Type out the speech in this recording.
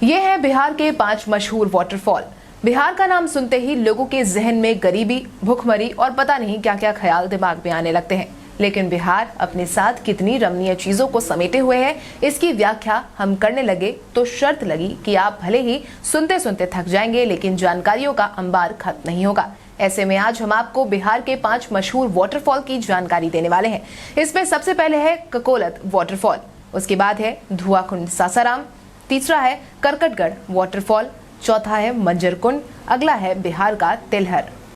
ये है बिहार के 5 मशहूर वाटरफॉल। बिहार का नाम सुनते ही लोगों के जहन में गरीबी, भूखमरी और पता नहीं क्या क्या ख्याल दिमाग में आने लगते हैं। लेकिन बिहार अपने साथ कितनी रमणीय चीजों को समेटे हुए है, इसकी व्याख्या हम करने लगे तो शर्त लगी कि आप भले ही सुनते सुनते थक जाएंगे, लेकिन जानकारियों का अंबार खत्म नहीं होगा। ऐसे में आज हम आपको बिहार के 5 मशहूर वाटरफॉल की जानकारी देने वाले हैं। इसमें सबसे पहले है ककोलत वाटरफॉल, उसके बाद है धुआकुंड सासाराम, तीसरा है करकटगढ़ वाटरफॉल, चौथा है मंजरकुंड, अगला है बिहार का तिलहर।